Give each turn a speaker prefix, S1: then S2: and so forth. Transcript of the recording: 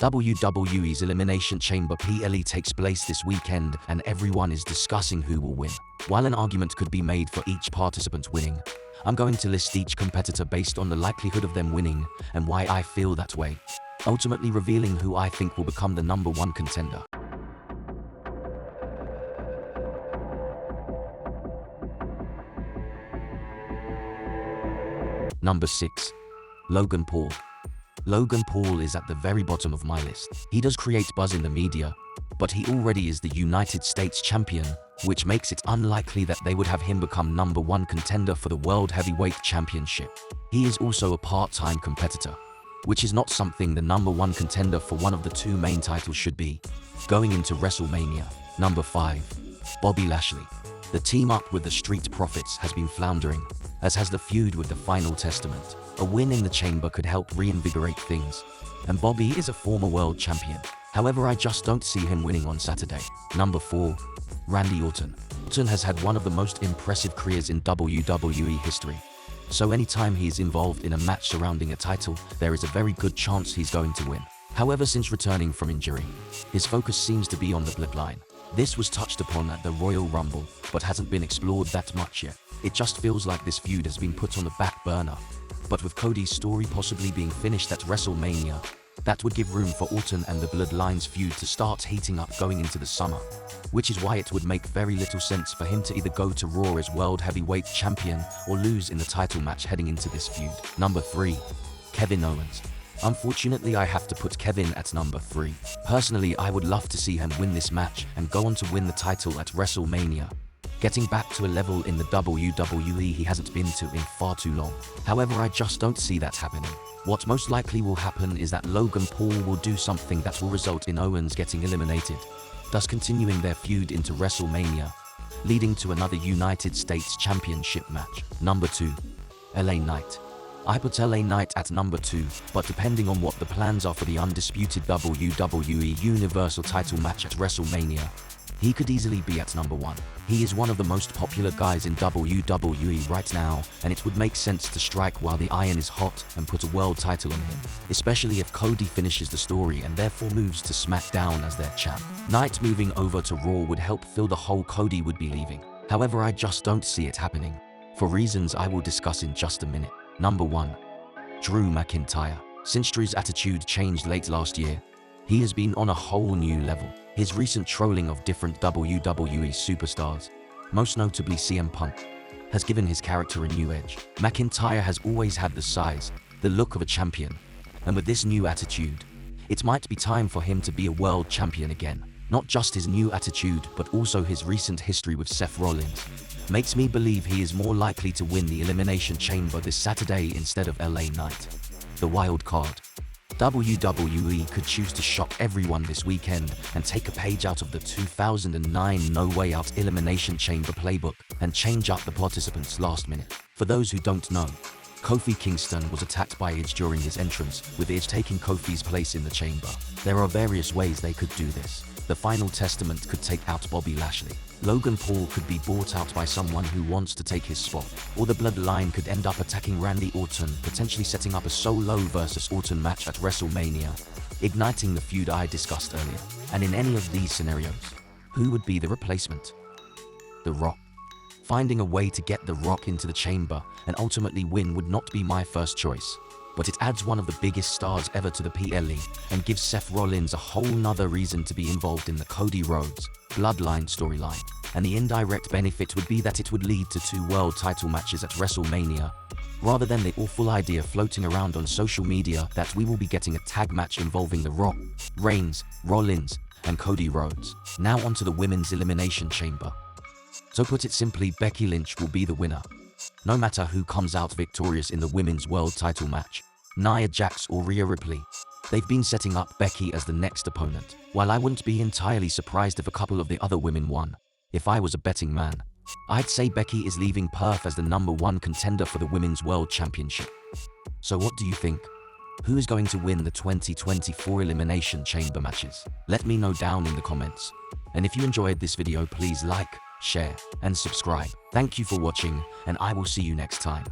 S1: WWE's Elimination Chamber PLE takes place this weekend and everyone is discussing who will win. While an argument could be made for each participant winning, I'm going to list each competitor based on the likelihood of them winning and why I feel that way, ultimately revealing who I think will become the #1 contender. Number 6. Logan Paul. Logan Paul is at the very bottom of my list. He does create buzz in the media, but he already is the United States champion, which makes it unlikely that they would have him become #1 contender for the World Heavyweight Championship. He is also a part-time competitor, which is not something the #1 contender for one of the two main titles should be. Going into WrestleMania. Number 5. Bobby Lashley. The team up with the Street Profits has been floundering, as has the feud with the Final Testament. A win in the Chamber could help reinvigorate things, and Bobby is a former world champion. However, I just don't see him winning on Saturday. Number 4. Randy Orton. Orton has had one of the most impressive careers in WWE history, so anytime he is involved in a match surrounding a title, there is a very good chance he's going to win. However, since returning from injury, his focus seems to be on the bloodline. This was touched upon at the Royal Rumble, but hasn't been explored that much yet. It just feels like this feud has been put on the back burner. But with Cody's story possibly being finished at WrestleMania, that would give room for Orton and the Bloodline's feud to start heating up going into the summer, which is why it would make very little sense for him to either go to Raw as World Heavyweight Champion or lose in the title match heading into this feud. Number 3. Kevin Owens. Unfortunately, I have to put Kevin at number 3. Personally, I would love to see him win this match and go on to win the title at WrestleMania, getting back to a level in the WWE he hasn't been to in far too long. However, I just don't see that happening. What most likely will happen is that Logan Paul will do something that will result in Owens getting eliminated, thus continuing their feud into WrestleMania, leading to another United States Championship match. Number 2. LA Knight. I put LA Knight at number 2, but depending on what the plans are for the undisputed WWE Universal title match at WrestleMania, he could easily be at number 1. He is one of the most popular guys in WWE right now, and it would make sense to strike while the iron is hot and put a world title on him, especially if Cody finishes the story and therefore moves to SmackDown as their champ. Knight moving over to Raw would help fill the hole Cody would be leaving. However, I just don't see it happening, for reasons I will discuss in just a minute. Number 1. Drew McIntyre. Since Drew's attitude changed late last year, he has been on a whole new level. His recent trolling of different WWE superstars, most notably CM Punk, has given his character a new edge. McIntyre has always had the size, the look of a champion, and with this new attitude, it might be time for him to be a world champion again. Not just his new attitude, but also his recent history with Seth Rollins makes me believe he is more likely to win the Elimination Chamber this Saturday instead of LA Knight. The wild card. WWE could choose to shock everyone this weekend and take a page out of the 2009 No Way Out Elimination Chamber playbook and change up the participants last minute. For those who don't know, Kofi Kingston was attacked by Edge during his entrance, with Edge taking Kofi's place in the chamber. There are various ways they could do this. The Final Testament could take out Bobby Lashley. Logan Paul could be bought out by someone who wants to take his spot. Or the Bloodline could end up attacking Randy Orton, potentially setting up a Solo versus Orton match at WrestleMania, igniting the feud I discussed earlier. And in any of these scenarios, who would be the replacement? The Rock. Finding a way to get The Rock into the chamber and ultimately win would not be my first choice, but it adds one of the biggest stars ever to the PLE and gives Seth Rollins a whole nother reason to be involved in the Cody Rhodes Bloodline storyline. And the indirect benefit would be that it would lead to 2 world title matches at WrestleMania, rather than the awful idea floating around on social media that we will be getting a tag match involving The Rock, Reigns, Rollins, and Cody Rhodes. Now onto the Women's Elimination Chamber. So put it simply, Becky Lynch will be the winner, no matter who comes out victorious in the Women's World title match. Nia Jax or Rhea Ripley. They've been setting up Becky as the next opponent. While I wouldn't be entirely surprised if a couple of the other women won, if I was a betting man, I'd say Becky is leaving Perth as the #1 contender for the Women's World Championship. So what do you think? Who is going to win the 2024 Elimination Chamber matches? Let me know down in the comments. And if you enjoyed this video, please like, share, and subscribe. Thank you for watching, and I will see you next time.